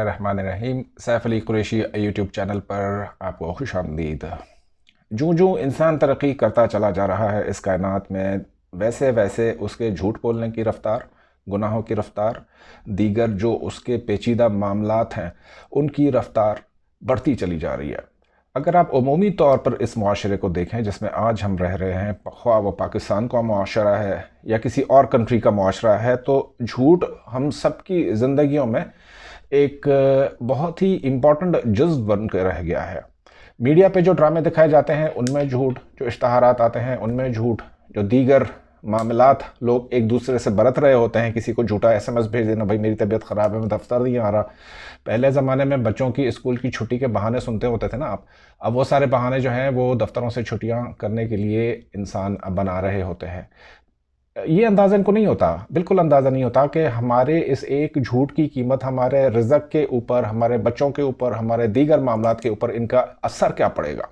रहमानिर्रहीम। Saif Ali Qureshi YouTube channel पर आपको खुश आमदीद। जो जो इंसान तरक्की करता चला जा रहा है इस कायनात में, वैसे वैसे उसके झूठ बोलने की रफ्तार, गुनाहों की रफ्तार, दीगर जो उसके पेचीदा मामलात हैं उनकी रफ्तार बढ़ती चली जा रही है। अगर आप अमूमी तौर पर इस माशरे को देखें जिसमें आज हम रह रहे हैं, ख्वाह वो पाकिस्तान का माशरा है या किसी और कंट्री का माशरा है, तो झूठ हम सब की ज़िंदगियों में एक बहुत ही इम्पॉर्टेंट जुज़्व बन कर रह गया है। मीडिया पे जो ड्रामे दिखाए जाते हैं उनमें झूठ, जो इश्तहारात आते हैं उनमें झूठ, जो दीगर मामलात लोग एक दूसरे से बरत रहे होते हैं, किसी को झूठा एसएमएस भेज देना, भाई मेरी तबीयत ख़राब है, मैं दफ्तर नहीं आ रहा। पहले ज़माने में बच्चों की स्कूल की छुट्टी के बहाने सुनते होते थे ना आप। अब वो सारे बहाने जो हैं वो दफ्तरों से छुट्टियां करने के लिए इंसान बना रहे होते हैं। ये अंदाज़ा इनको नहीं होता, बिल्कुल अंदाज़ा नहीं होता कि हमारे इस एक झूठ की कीमत हमारे रिज़्क़ के ऊपर, हमारे बच्चों के ऊपर, हमारे दीगर मामलात के ऊपर इनका असर क्या पड़ेगा।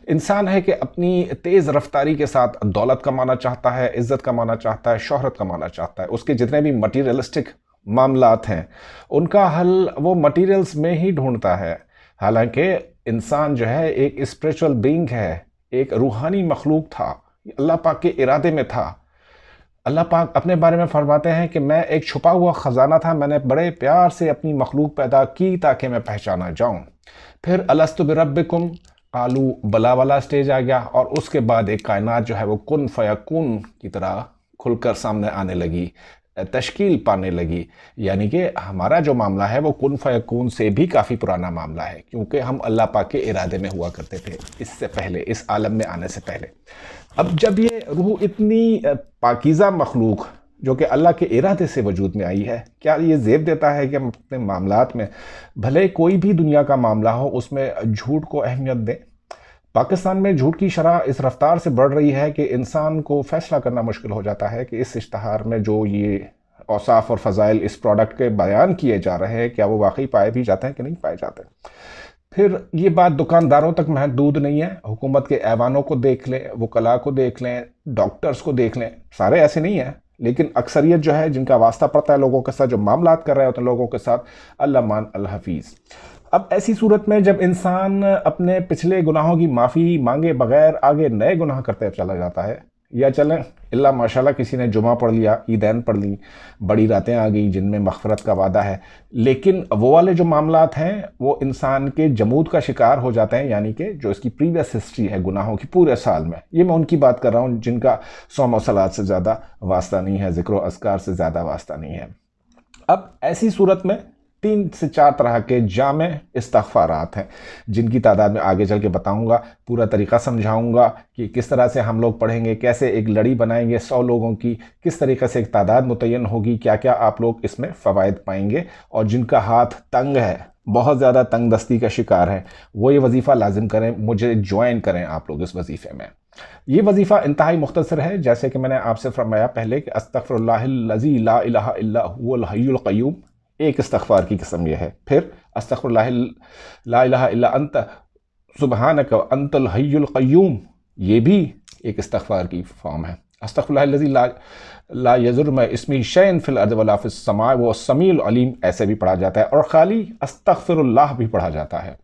इंसान है कि अपनी तेज़ रफ्तारी के साथ दौलत कमाना चाहता है, इज़्ज़त कमाना चाहता है, शोहरत कमाना चाहता है। उसके जितने भी मटीरियलिस्टिक मामलात हैं उनका हल वो मटीरियल्स में ही ढूंढता है। हालांकि इंसान जो है एक स्पिरिचुअल बीइंग है, एक रूहानी मखलूक था, अल्लाह पाक के इरादे में था। अल्लाह पाक अपने बारे में फरमाते हैं कि मैं एक छुपा हुआ ख़जाना था, मैंने बड़े प्यार से अपनी मखलूक पैदा की ताकि मैं पहचाना जाऊं। फिर अलस्तु बिरब्बिकुम कालू बला वाला स्टेज आ गया और उसके बाद एक कायनात जो है वो कुन फयकून की तरह खुलकर सामने आने लगी, तश्कील पाने लगी। यानी कि हमारा जो मामला है वो कुन फयकून से भी काफ़ी पुराना मामला है, क्योंकि हम अल्लाह पाक के इरादे में हुआ करते थे इससे पहले, इस आलम में आने से पहले। अब जब ये रूह इतनी पाकीज़ा मखलूक जो कि अल्लाह के इरादे से वजूद में आई है, क्या ये ज़ेब देता है कि हम अपने मामलात में, भले कोई भी दुनिया का मामला हो, उसमें झूठ को अहमियत दें। पाकिस्तान में झूठ की शरह इस रफ्तार से बढ़ रही है कि इंसान को फैसला करना मुश्किल हो जाता है कि इस इश्तहार में जो ये औसाफ और फ़ज़ाइल इस प्रोडक्ट के बयान किए जा रहे हैं, क्या वो वाकई पाए भी जाते हैं कि नहीं पाए जाते। फिर ये बात दुकानदारों तक महदूद नहीं है, हुकूमत के ऐवानों को देख लें, वकला को देख लें, डॉक्टर्स को देख लें, सारे ऐसे नहीं हैं, लेकिन अक्सरियत जो है जिनका वास्ता पड़ता है लोगों के साथ, जो मामलात कर रहे होते हैं लोगों के साथ, अल्लाह मान अल हफीज़। अब ऐसी सूरत में जब इंसान अपने पिछले गुनाहों की माफ़ी मांगे बगैर आगे नए गुनाह करते चला जाता है, या चलें इल्ला माशाल्लाह किसी ने जुमा पढ़ लिया, ईदैन पढ़ ली, बड़ी रातें आ गई जिनमें मग़फ़िरत का वादा है, लेकिन वो वाले जो मामलात हैं वो इंसान के जमूद का शिकार हो जाते हैं। यानी कि जो इसकी प्रीवियस हिस्ट्री है गुनाहों की पूरे साल में, ये मैं उनकी बात कर रहा हूँ जिनका सौम और सलात से ज़्यादा वास्ता नहीं है, ज़िक्र व अस्कार से ज़्यादा वास्ता नहीं है। अब ऐसी सूरत में 3 से 4 तरह के जामे इस्तग़फ़ारात हैं जिनकी तादाद में आगे चल के बताऊँगा, पूरा तरीक़ा समझाऊँगा कि किस तरह से हम लोग पढ़ेंगे, कैसे एक लड़ी बनाएंगे 100 लोगों की, किस तरीक़े से एक तादाद मुतय्यन होगी, क्या क्या आप लोग इसमें फ़वाइद पाएंगे। और जिनका हाथ तंग है, बहुत ज़्यादा तंग दस्ती का शिकार है, वो ये वजीफ़ा लाजिम करें, मुझे ज्वाइन करें आप लोग इस वजीफ़े में। ये वजीफ़ा इंतहाई मुख्तसर है, जैसे कि मैंने आपसे फरमाया पहले कि अस्तग़फ़िरुल्लाहिल्लज़ी ला इलाहा इल्ला हुवल हय्युल क़य्यूम, एक इस्तग़फ़ार की किस्म यह है। फिर अस्तग़फ़िरुल्लाह ला इलाहा इल्ला अंत सुब्हानक व अंतल हय्युल क़य्यूम, ये भी एक इस्तग़फ़ार की फॉर्म है। अस्तग़फ़िरुल्लाहिल्लज़ी ला यज़ुर्रु इस्मी शैअन फ़िल अर्ज़ि वला फ़िस समाअ व समीउल अलीम, ऐसे भी पढ़ा जाता है। और खाली अस्तग़फ़िरुल्लाह भी पढ़ा जाता है।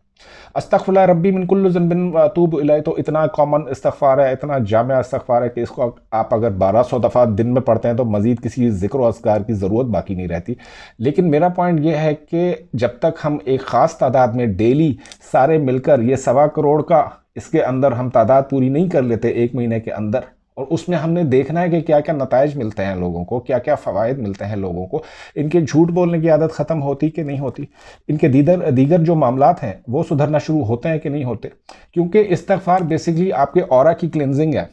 अस्तग़फ़िरुल्लाह रब्बी मिन कुल्लि ज़ंबिन व अतूबु इलैह, तो इतना कॉमन इस्तग़फ़ार है, इतना जामिया इस्तग़फ़ार है कि इसको आप अगर 1200 दफ़ा दिन में पढ़ते हैं तो मज़ीद किसी ज़िक्र व अस्कार की ज़रूरत बाकी नहीं रहती। लेकिन मेरा पॉइंट ये है कि जब तक हम एक ख़ास तादाद में डेली सारे मिलकर ये 1.25 करोड़ का इसके अंदर हम तादाद पूरी नहीं कर लेते 1 महीने के अंदर, और उसमें हमने देखना है कि क्या क्या नताइज मिलते हैं लोगों को, क्या क्या फ़वाइद मिलते हैं लोगों को, इनके झूठ बोलने की आदत ख़त्म होती कि नहीं होती, इनके दीगर जो मामलात हैं वो सुधरना शुरू होते हैं कि नहीं होते। क्योंकि इस्तग़फ़ार बेसिकली आपके ऑरा की क्लिनजिंग है।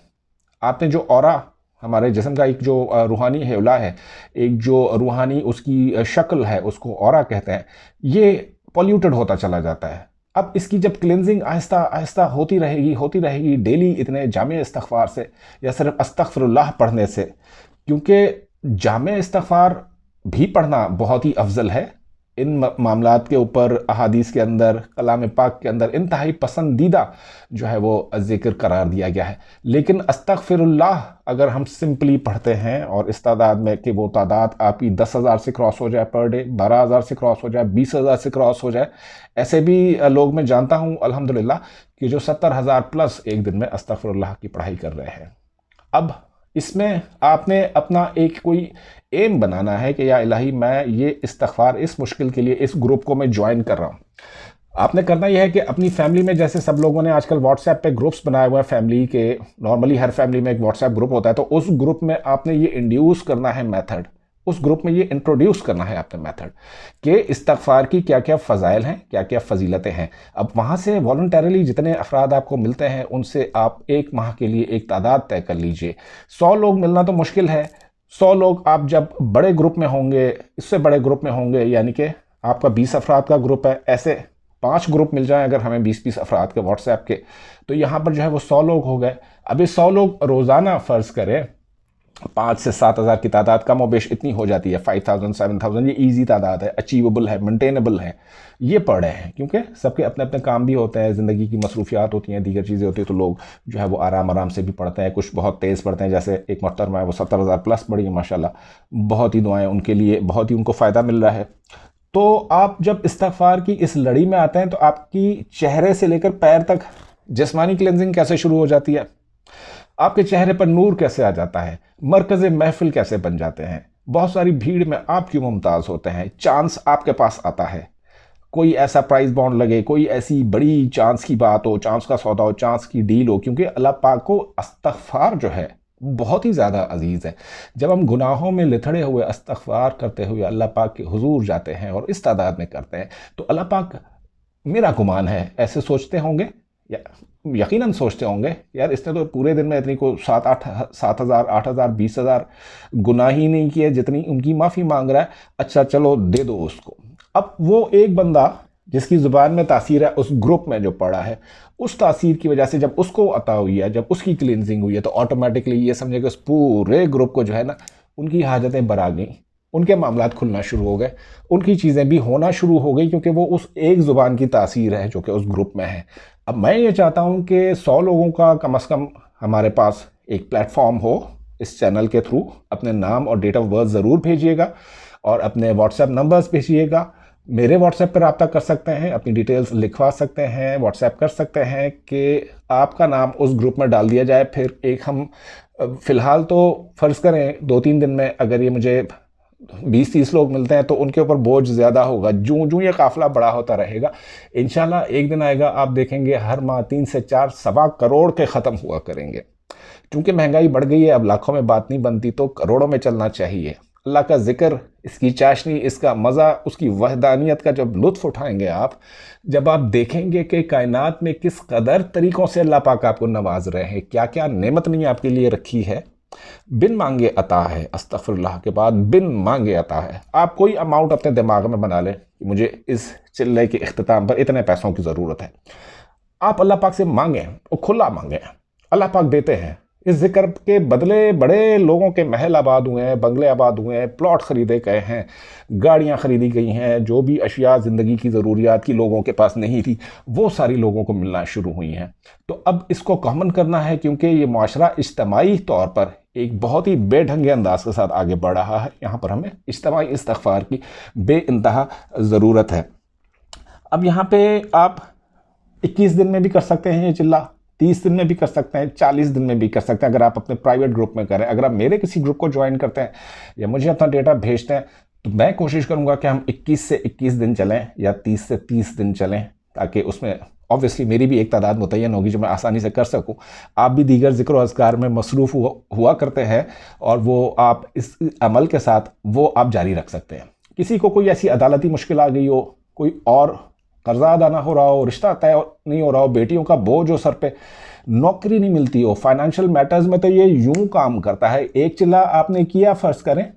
आपने जो ऑरा, हमारे जिस्म का एक जो रूहानी हेवला है, एक जो रूहानी उसकी शक्ल है, उसको ऑरा कहते हैं, ये पॉल्यूटेड होता चला जाता है। अब इसकी जब क्लिनजिंग आहिस्ता आहिस्ता होती रहेगी डेली इतने जामे इस्तग़फ़ार से, या सिर्फ अस्तग़फ़िरुल्लाह पढ़ने से, क्योंकि जामे इस्तग़फ़ार भी पढ़ना बहुत ही अफजल है, इन मामलात के ऊपर अहादीस के अंदर, कलाम पाक के अंदर इंतहाई पसंदीदा जो है वो ज़िक्र करार दिया गया है। लेकिन अस्तगफिरुल्लाह अगर हम सिंपली पढ़ते हैं और इस तादाद में कि वो तादाद आपकी 10,000 से क्रॉस हो जाए पर डे, 12,000 से क्रॉस हो जाए, 20,000 से क्रॉस हो जाए, ऐसे भी लोग मैं जानता हूँ अल्हम्दुलिल्लाह कि जो 70,000 प्लस एक दिन में अस्तगफिरुल्लाह की पढ़ाई कर रहे हैं। अब इसमें आपने अपना एक कोई एम बनाना है कि या इलाही मैं ये इस्तगफार इस मुश्किल के लिए इस ग्रुप को मैं ज्वाइन कर रहा हूँ। आपने करना यह है कि अपनी फैमिली में, जैसे सब लोगों ने आजकल व्हाट्सएप पे ग्रुप्स बनाए हुए हैं फैमिली के, नॉर्मली हर फैमिली में एक व्हाट्सएप ग्रुप होता है, तो उस ग्रुप में आपने ये इंड्यूस करना है मेथड, उस ग्रुप में ये इंट्रोड्यूस करना है आपने मेथड कि इस्तगफार की क्या क्या फ़ज़ाइल हैं, क्या क्या फजीलतें हैं। अब वहाँ से वॉलंटरली जितने अफराद आपको मिलते हैं उनसे आप एक माह के लिए एक तादाद तय कर लीजिए। 100 लोग मिलना तो मुश्किल है, 100 लोग आप जब बड़े ग्रुप में होंगे, इससे बड़े ग्रुप में होंगे, यानी कि आपका 20 अफराद का ग्रुप है, ऐसे 5 ग्रुप मिल जाएं अगर हमें 20-20 अफराद के व्हाट्सएप के, तो यहाँ पर जो है वो 100 लोग हो गए। अब ये 100 लोग रोज़ाना फ़र्ज़ करें 5 से 7,000 की तादाद कम बेश इतनी हो जाती है, 5,000 7,000 ये इजी तादाद है, अचीवेबल है, मेंटेनेबल है, ये पढ़ रहे हैं। क्योंकि सबके अपने अपने काम भी होते हैं, ज़िंदगी की मसरूफियात होती हैं, दीगर चीज़ें होती हैं, तो लोग जो है वो आराम आराम से भी पढ़ते हैं, कुछ बहुत तेज़ पढ़ते हैं। जैसे एक मोहतरमा है वो 70,000 प्लस पढ़ी है माशाल्लाह, बहुत ही दुआएं उनके लिए, बहुत ही उनको फ़ायदा मिल रहा है। तो आप जब इस्तगफार की इस लड़ी में आते हैं तो आपकी चेहरे से लेकर पैर तक जिस्मानी क्लेंजिंग कैसे शुरू हो जाती है, आपके चेहरे पर नूर कैसे आ जाता है, मरकज़ महफिल कैसे बन जाते हैं, बहुत सारी भीड़ में आप क्यों मुमताज़ होते हैं, चांस आपके पास आता है, कोई ऐसा प्राइस बॉन्ड लगे, कोई ऐसी बड़ी चांस की बात हो, चांस का सौदा हो, चांस की डील हो। क्योंकि अल्लाह पाक को इस्तगफार जो है बहुत ही ज़्यादा अजीज़ है। जब हम गुनाहों में लिथड़े हुए इस्तगफार करते हुए अल्लाह पाक के हुजूर जाते हैं और इस तादाद में करते हैं, तो अल्लाह पाक, मेरा गुमान है, ऐसे सोचते होंगे या यकीनन सोचते होंगे, यार इसने तो पूरे दिन में इतनी को 7,000 8,000 20,000 गुनाह ही नहीं किए जितनी उनकी माफ़ी मांग रहा है, अच्छा चलो दे दो उसको। अब वो एक बंदा जिसकी ज़ुबान में तासीर है, उस ग्रुप में जो पड़ा है, उस तासीर की वजह से जब उसको अता हुई है, जब उसकी क्लिनजिंग हुई है, तो ऑटोमेटिकली ये समझे कि उस पूरे ग्रुप को जो है ना, उनकी हाजतें बरा गई, उनके मामलात खुलना शुरू हो गए, उनकी चीज़ें भी होना शुरू हो गई, क्योंकि वो उस एक ज़ुबान की तासीर है जो कि उस ग्रुप में है। अब मैं ये चाहता हूँ कि 100 लोगों का कम से कम हमारे पास एक प्लेटफॉर्म हो, इस चैनल के थ्रू अपने नाम और डेट ऑफ बर्थ ज़रूर भेजिएगा और अपने व्हाट्सएप नंबर्स भेजिएगा। मेरे व्हाट्सएप पर रब्ता कर सकते हैं, अपनी डिटेल्स लिखवा सकते हैं, व्हाट्सएप कर सकते हैं कि आपका नाम उस ग्रुप में डाल दिया जाए। फिर एक हम फ़िलहाल तो फ़र्ज़ करें 2-3 दिन में अगर ये मुझे 20-30 लोग मिलते हैं तो उनके ऊपर बोझ ज़्यादा होगा। जूँ जूँ ये काफ़िला बड़ा होता रहेगा, इंशाल्लाह एक दिन आएगा आप देखेंगे हर माह 3 से 4 सवा करोड़ के ख़त्म हुआ करेंगे। क्योंकि महंगाई बढ़ गई है, अब लाखों में बात नहीं बनती, तो करोड़ों में चलना चाहिए। अल्लाह का जिक्र, इसकी चाशनी, इसका मज़ा, उसकी वहदानियत का जब लुत्फ़ उठाएंगे आप, जब आप देखेंगे कि कायनात में किस कदर तरीक़ों से अल्लाह पाक आपको नवाज रहे हैं, क्या क्या नेमत नहीं आपके लिए रखी है, बिन मांगे अता है, अस्तगफिरुल्लाह के बाद बिन मांगे अता है। आप कोई अमाउंट अपने दिमाग में बना लें कि मुझे इस चिल्ले के इख्तिताम पर इतने पैसों की ज़रूरत है, आप अल्लाह पाक से मांगें और खुला मांगें, अल्लाह पाक देते हैं। इस जिक्र के बदले बड़े लोगों के महल आबाद हुए हैं, बंगले आबाद हुए हैं, प्लॉट ख़रीदे गए हैं, गाड़ियां ख़रीदी गई हैं, जो भी अशिया ज़िंदगी की ज़रूरियात की लोगों के पास नहीं थी वो सारी लोगों को मिलना शुरू हुई हैं। तो अब इसको कॉमन करना है, क्योंकि ये माशरा इज्तमाई तौर पर एक बहुत ही बेढंगे अंदाज के साथ आगे बढ़ रहा है। यहाँ पर हमें इज्तमाई इस्तग़फ़ार की बेइंतहा ज़रूरत है। अब यहाँ पे आप 21 दिन में भी कर सकते हैं ये चिल्ला, 30 दिन में भी कर सकते हैं, 40 दिन में भी कर सकते हैं, अगर आप अपने प्राइवेट ग्रुप में करें। अगर आप मेरे किसी ग्रुप को ज्वाइन करते हैं या मुझे अपना डेटा भेजते हैं तो मैं कोशिश करूंगा कि हम 21 से 21 दिन चलें या 30 से 30 दिन चलें, ताकि उसमें ऑब्वियसली मेरी भी एक तादाद मुतय्यन होगी जो मैं आसानी से कर सकूं। आप भी दीगर ज़िक्र और अज़कार में मसरूफ़ हुआ करते हैं और वो आप इस अमल के साथ वो आप जारी रख सकते हैं। किसी को कोई ऐसी अदालती मुश्किल आ गई हो, कोई और कर्जा अदा ना हो रहा हो, रिश्ता तय नहीं हो रहा हो, बेटियों का बोझ हो सर पे, नौकरी नहीं मिलती हो, फाइनेंशियल मैटर्स में तो ये यूं काम करता है। एक चिल्ला आपने किया फ़र्ज़ करें,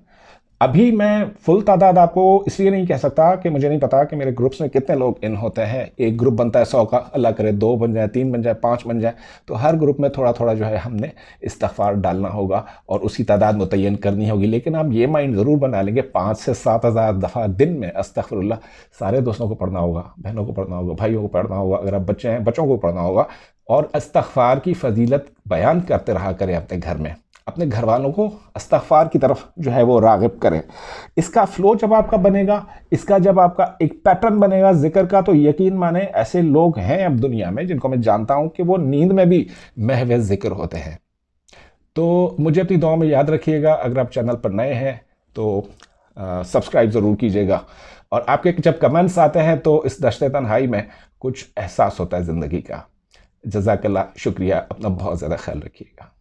अभी मैं फुल तादाद आपको इसलिए नहीं कह सकता कि मुझे नहीं पता कि मेरे ग्रुप्स में कितने लोग इन होते हैं। एक ग्रुप बनता है 100 का, अल्लाह करे 2 बन जाए, 3 बन जाए, 5 बन जाए, तो हर ग्रुप में थोड़ा थोड़ा जो है हमने इस्तिग़फ़ार डालना होगा और उसकी तादाद मुतय्यन करनी होगी। लेकिन आप ये माइंड ज़रूर बना लेंगे 5 से 7,000 दफ़ा दिन में अस्तग़फ़िरुल्लाह सारे दोस्तों को पढ़ना होगा, बहनों को पढ़ना होगा, भाइयों को पढ़ना होगा, अगर आप बच्चे हैं बच्चों को पढ़ना होगा। और इस्तिग़फ़ार की फ़जीलत बयान करते रहा करें अपने घर में, अपने घर वालों को इस्तिग़फ़ार की तरफ जो है वो राग़िब करें। इसका फ़्लो जब आपका बनेगा, इसका जब आपका एक पैटर्न बनेगा ज़िक्र का, तो यकीन माने ऐसे लोग हैं अब दुनिया में जिनको मैं जानता हूँ कि वो नींद में भी महव ज़िक्र होते हैं। तो मुझे अपनी दुआ में याद रखिएगा। अगर आप चैनल पर नए हैं तो सब्सक्राइब ज़रूर कीजिएगा, और आपके जब कमेंट्स आते हैं तो इस दश्त तन्हाई में कुछ एहसास होता है ज़िंदगी का। जज़ाकल्लाह, शुक्रिया। अपना बहुत ज़्यादा ख्याल रखिएगा।